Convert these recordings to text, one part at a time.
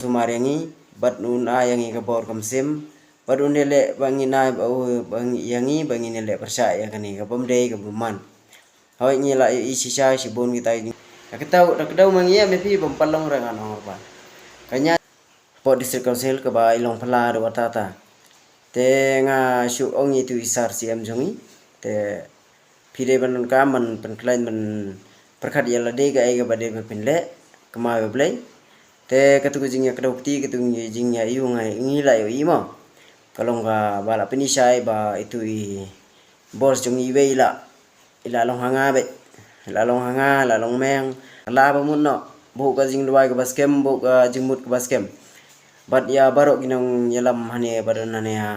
Sumarengi bat una yangi kabor kamsim bat unele bangi na bangi yangi bangi nele percaya kani kabom dei kabuman hoi ngila isi sha si bon kita ini tak tahu mangi ya mepi pampalong rangan orban kanya po district council ke ba ilong pala do watata te nga shu ong itu isar siam jongi te pide ban kaman penklain men perkat yala de ga ega bade pinle kema beblay te katu jingnya kedokti katu jingnya iu ngai ngila yo imo kalau nggak bala penisai ba itu i bos jong iwe ila long hanga be la long meng la ba mun no bu ka jing duai ka baskem bu ka jing mut ka baskem bat ya barok ginong yalam hane badan hane ha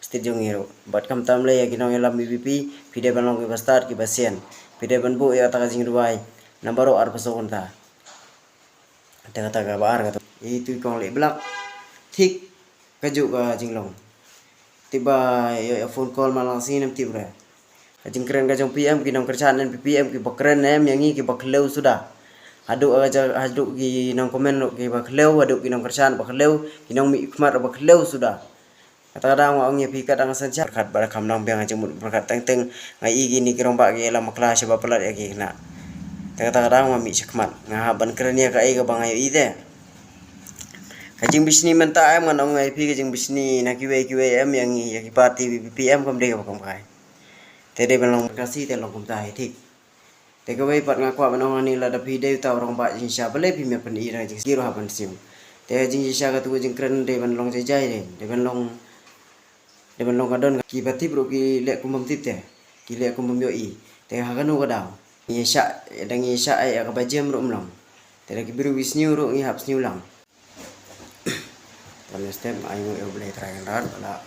stit jong iro bat kam tam le ya ginong yalam BBP pide ban long ka start ki basien pide ban bu ya ta jing duai na barok ar pasokon ta kata bar kata itu kong le belak tik kaju ka jinglong tiba ya phone call malang sinam tibra kajing keren kajong PM kinong kerjaan dan PPM ki bakren em yang ki bakleu sudah aduk aja aduk ki nong komen ki bakleu aduk ki nong kerjaan bakleu kinong mi kmar bakleu sudah kata-kata ngong ya pikat ang sanca kat bar kam nang biang aja berkat teng-teng ngai gini kirong bak ki lam kelas sebab pelat ya ki na kata-kata ngong mi sekmat ngahaban keren ya kai ka bangayo ide kajing bisni menta em nganong ngai pi kajing bisni na kiwe em yang ya ki parti BPM kom de ka kom kai tede belong kasih te long kom tai tik te ka wei pat ngakwa manong ani la da pi de ta orang ba jing sha bale pi me pen ira jing giro haban sim te jing sha ka tu jing keren de ban long jai de ban long kadon ki bati bro ki le kum tip te ki le kum yo i te ha kanu ka daw Yesha dang yesha ay akabajem ro mlong tere ki biru wisniu ro ngi hap sniu lang pada step ay mo e boleh try rar wala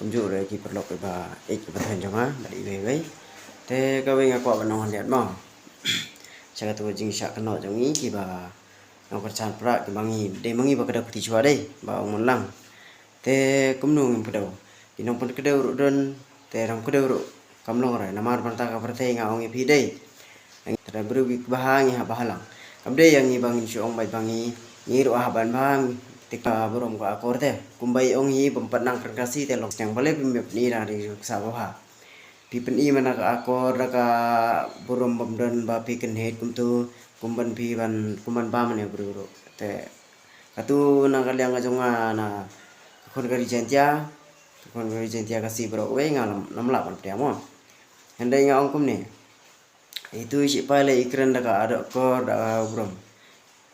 kunju re ki perlo ke ba ek ba than jama bali we te ka we nga kwa banong liat mo cha tu jing sha kano jong ngi ki ba nong perchan pra ki mangi de mangi ba kada pati chwa dei ba mon lang te kumnung pedo inong pon kedeu ro don te ram kedeu ro kamlong re namar panta ka perte nga ong pi dei tara bru bi bahangi ha bahalang kamde yang ni bangin syong bai bangi ni ro haban bang tika borom ko akor te kumbai ong hi pempanang kerkasi te lok yang bale bim ni ra ri sa ba pi pen i mana ka akor ka borom bomdan ba pi ken het kumtu kumban pi ban kuman ba mane bru ro te katu na kalyang ajonga na kon gari jentia kasih bro we ngalam namla pan priamo handai nga ong kum ne itu isi pale ikran daka ada kor da brom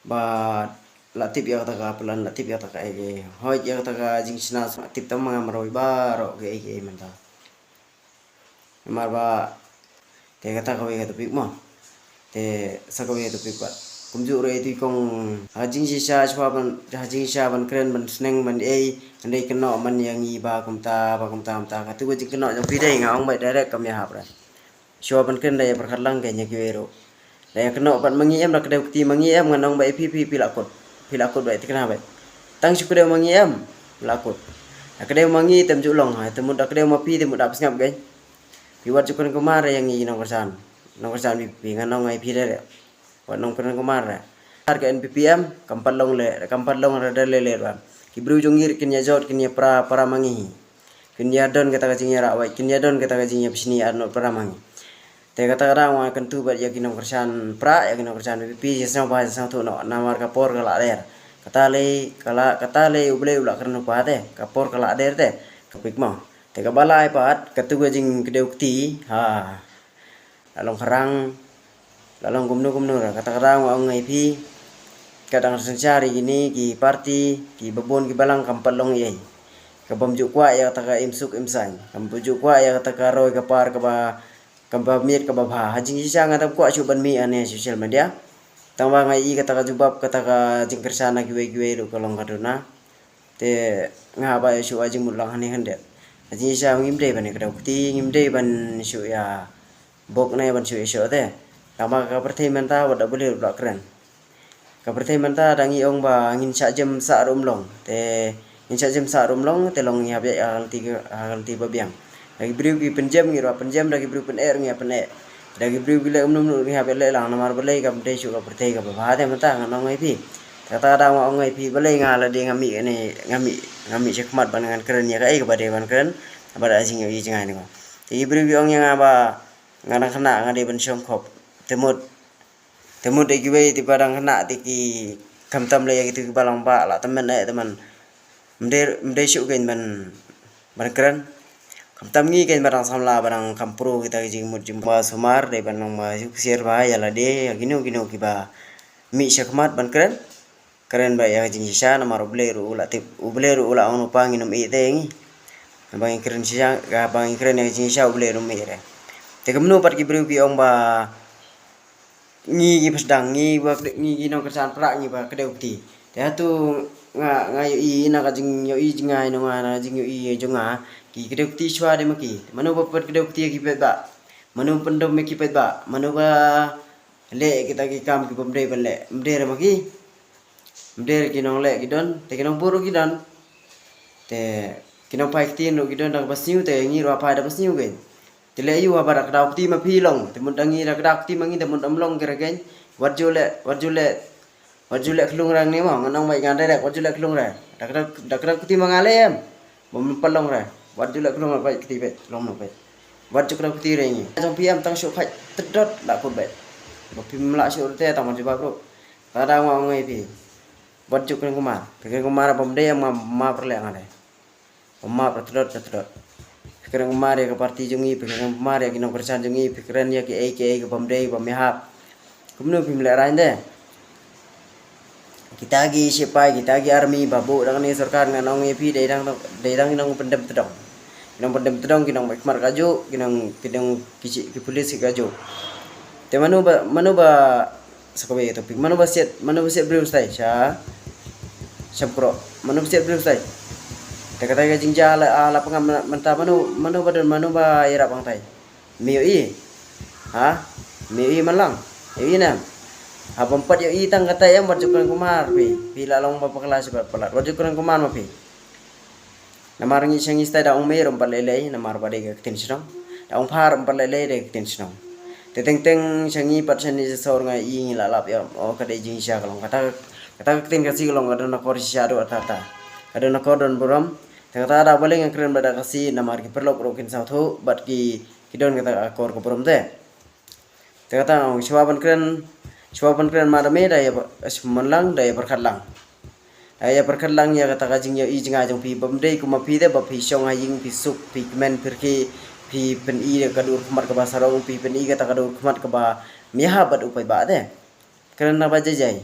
ba latip ya kata pelan latip ya kata ege hoj ya kata jing sina tip tam maroi ba ro ge ege menta mar ba te kata kawe kata pik mo te sakawe kata pik ba kumju re itu kong hajing sisa hajing ban keren ban sneng ban andai kena man yang iba kumta katu go jing kena jong pidai ngaong bai direct kam ya hapra Syo pan ken daya perkhalang kayaknya kiwero. Daya kena pan mangiem rak daya ukti mangiem nganong bai pipi pilakot bai tikna bai. Tang syukur daya mangiem pilakot. Akadaya mangi tem julong ha temu akadaya mapi temu dap ngap gai. Piwat syukur kemar yang ngi nong kersan pipi nganong ai pi dere. Wat nong keren kemar. Harga NPPM kampal long rada lele ran. Kibru jongir kinya jot kinya para mangi. Kinya don kata kajinya rawai kinya don kata kajinya bisni arno para mangi. Te kata orang wa kentu bat ya kinong kersan pra ya kinong kersan pipi sesang ba sesang tu no namar kapor kala der kata le uble ula kerno pa te kapor kala der te kapik mo te ka balai pat katu jing kedeukti ha lalong harang lalong gumnu ra kata orang wa ngai pi kadang sencari gini ki parti ki babon ki balang kampal long ye kabam jukwa ya kata ka imsuk imsain kam jukwa ya kata ka roy kapar ka ba kamba miet ka babha hajing sisa ngatam ko asu ban mi ane social media tangwa ngai kata ka jubab kata ka jingker sana giwe ro kalong kadona te ngaba asu ajing mulang hane hande hajing sisa ngimde ban ka ukti ngimde ban su ya bok ne ban su iso te tama ka perthe menta wada boleh ula keren ka perthe menta dangi ong ba ngin sa jem sa rumlong te ngin sa jem sa rumlong te long ya hal tiba biang lagi beri penjam ngira penjam lagi beri pen ngira pen lagi beri bila ngi hape le lang namar belai kam de syuka pertai ka ba de mata nganong ngai pi kata ada orang pi balai ngala dia ngami cekmat ban dengan keren ya kai kepada ban keren pada asing yi jangan ni ko ti beri orang yang apa ngana kena ngade ban songkop temut de giwe ti padang kena ti ki kamtam le gitu balang ba la teman mde syuk kan ban keren kamtam ngi kan barang samla barang kampro kita jing mut jumpa sumar de ban ma share ba ya la de gino ki ba mi syakmat ban keren ba ya jing sisa na maro bleru ula ono pangin um ite ngi bang keren sisa ga bang keren ya jing sisa bleru mi re te kemnu pat ki bru pi ong ba ngi pasdang ngi no kerjaan pra ngi ba kedeu ti te tu nga yo i na ka jing yo i jing ai no nga jing yo i jonga ki kedeu ti swa de maki manu ba pat kedeu ti ki pet ba manu pendom ki pet ba manu ba le kita ki kam ki pemde ban le mde re maki mde ki nong le ki don te ki nong buru ki don te ki nong pai tin ro ki don dak basiu te ngi ro pa da basiu gen te le yu ba dak dau ti ma pi long te mun dangi dak dak ti mangi te mun am long kere gen wat jule klung rang ni mo nganong mai ngan re wat jule klung re dak ti mangale em bom palong re wat jule klung ba ki be long no be wat jule ti re ngi jong pi am tang shu phai tedot dak ko be bo pi mla shu te tang ma di ba bro kada ngo ngai pi wat juk kren kumar bom de ma perle ngale ma tedot pikiran kumar ya ke parti jungi pikiran kumar ya kinong kerjaan jungi pikiran ya ke bom de bom hap kumno pi mla rain de kita lagi sipai kita lagi army babu dengan ni sarkar nganong epi daerang nong pendem tedong kinong mikmar kaju kinong kici ki polis kaju te manu ba sakabe itu pik manu ba set bru stai sha syapro manu set bru stai te kata ga jingja ala pangam menta manu ba ira bang tai miu i malang i na habang pat yo itang kata yang berjukuran kumar pi lalong ba kelas ba pelat berjukuran kumar ma pi namar ngi sangi sta da ong merom palele namar ba de tin sinong da ong par palele de tin sinong te teng sangi pat sani sor ngai i lalap ya o ka de jing sya kalong kata tin kasi kalong ada na kor sya do atata ada na kor don buram te kata ada boleh yang keren bada kasi namar ki perlok rokin sa thu bat ki don kata kor ko buram te kata ong Cuapan keren madame daya semenlang daya perkatlang ya kata kajing ya i jinga jong pi bamdei kuma pi de ba pi song aying pi suk pi men perki pi pen i de kadur kemat ke basarong pi pen i kata kadur kemat ke ba miha bat upai ba de keren na ba jajai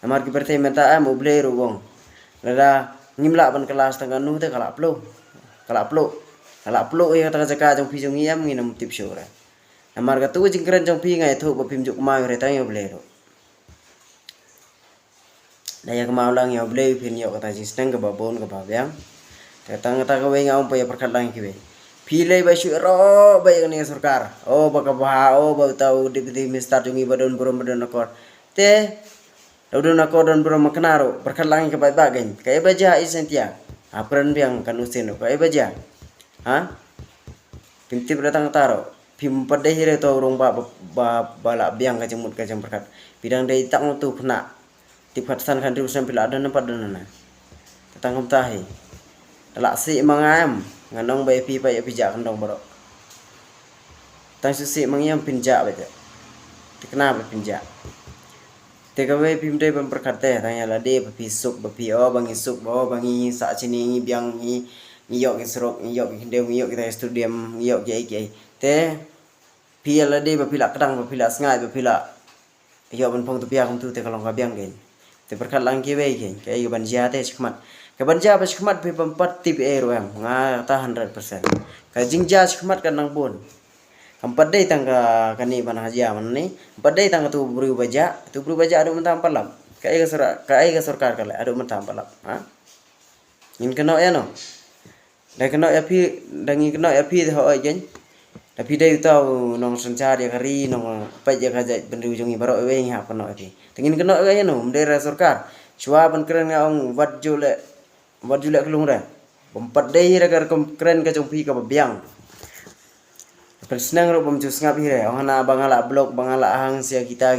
namar ki berte menta am uble rugong lada ngimla ban kelas tengah nu te kalak plo ya kata jaka jong pi jong iam nginam tip syura namar ka tu jing keren jong pi ngai thu ba pim juk mai re tang yo blero daya kemau lang yo ble pin yo kata jing steng ke babon ke babyang datang kata ka we ngau pa ya perkat lang ki we pi le ba syu ro ba yang ni sarkar ba ka ba tau deputy minister jungi badon burom badon akor te udon akor don burom kenaro perkat lang ke ba gen kai baja isentia apren biang kan usin kai baja pinti datang taro pim pada hire to rong bala biang ka jemut ka jemperkat bidang dai tang tu pena tipat san kan riu sampai ada nampak dana tatang kam tahi talak si mangam nganong bai pi pai pijak kandong borok tang susi mangiam pinjak baca kenapa pinjak tekawe pim dai pemperkat teh tanya la de pi suk pi bangi suk bangi sa sini biang ni ngiyok serok ngiyok deu ngiyok kita studium ngiyok ki te pia la de bapila kadang bapila sengai bapila yo ban pong tu pia kum tu te kalong kabiang gen te perkat lang ki we gen kai ban jia te sikmat ka ban jia ba sikmat pe pempat tip ero yang nga ta 100% ka jingja sikmat kan nang pun kampat dei tang ka kani ban haja man ni empat dei tang tu buru baja adu mentam palam kai ga sarkar kala adu mentam palam in keno ya no dai keno ya pi dangi keno ya pi ho gen tapi dai tau nong sancar ya kari nong pai ya kaja bendu jungi baro we ha kono ati tingin keno ya no mdera sarkar chua ban keren ngaong wat jule kelung ra bompat dai ra keren ka jong pi ka biang persnang ro bom jus ngap hire ona bangala blog bangala hang sia kita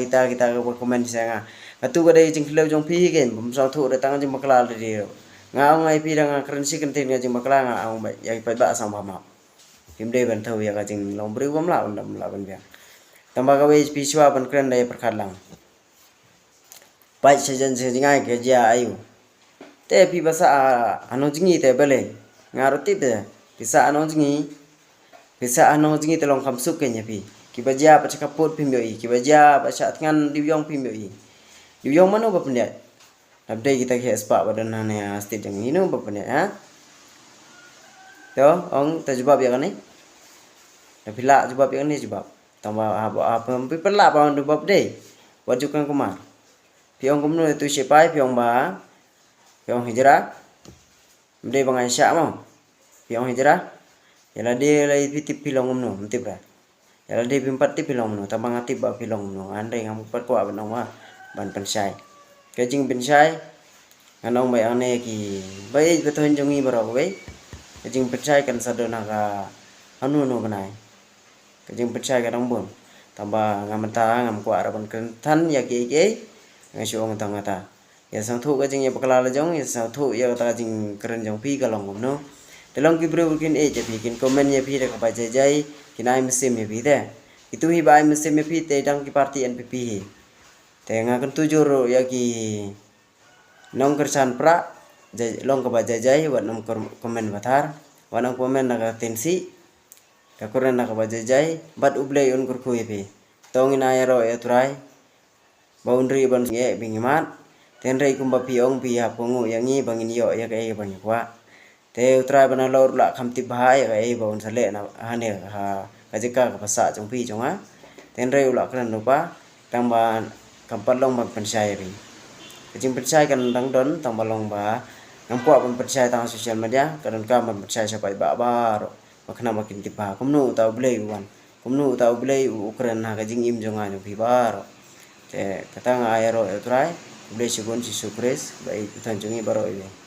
komen sia nga atu ga dai jing philo jong phi gen bum sang thu de tang jing makla de dio nga ngai pi dang currency kan tin ga jing makla nga ang bai ya pai ba sang ba ma pim de ban thau ya ga jing long bri bom la ban bia tamba ga we pi swa ban kren dai perkhat lang pai se jan se ngai ke ja ayu te pi basa ano jingi te bele nga ro ti te bisa ano jingi te long kham suk ke nya pi ki ba ja pa chakapot pim yo i ki ba ja pa sat ngan diwyong pim yo i diwyong mano ba pnya abdai kita ke spa badan ne asti deng ino ba pnya ha to ong ta jawab ya kan ni tapi la jawab ya kan ni jawab tambah apa pi perla pa on jawab dei wajukan kumar piong kumno tu sipai piong ba piong hijrah mde bangai sya mo piong hijrah yala de lai pitip pilong kumno mtip ra yala de pimpat tip pilong no tambang atip ba pilong no andai ngam pat ko abanong wa ban pensai ke jing pensai nganong bai ane ki bai beton jongi baro bai ke jing pensai kan sadona ka anu no banai ke jing pensai ka dong bon tambah ngam ta ngam ko araban kan than ya ke ngai suong tang ata ya sang thu ka jing ya bakla la jong ya sang thu ya ta jing keren jong pi ka long no delong ki bro kin e je pi kin comment ya pi ka ba jai kinai mesim ya pi te itu hi bai mesim ya pi te dang ki parti NPP hi te nga kan tujur ya ki nong kersan pra long ka ba jai wa nom comment bathar wa nong comment na ka tensi ka kuren na ka ba jai bat ublei un kur khu ya pi tong ina ya ro ya turai boundary ban nge bingimat tenrei kumba piong pi ha pungu yangi bangin yo ya kai bang kwa te utrai bana lor la khamti bahai ga ei baun sale na hane ha kajika ka pasa jong pi jong a tenrei ula kran lupa tamba kampal long bang pensai ri kajing pensai kan dang don tamba long ba nampo ban pensai tang sosial media kan ka ban pensai sapai ba ro makna makin tipa kumnu ta blei wan kumnu ta blei ukran ha kajing im jong a jong pi ro te katang ayaro etrai blessing si sukres baik tanjungi baro ini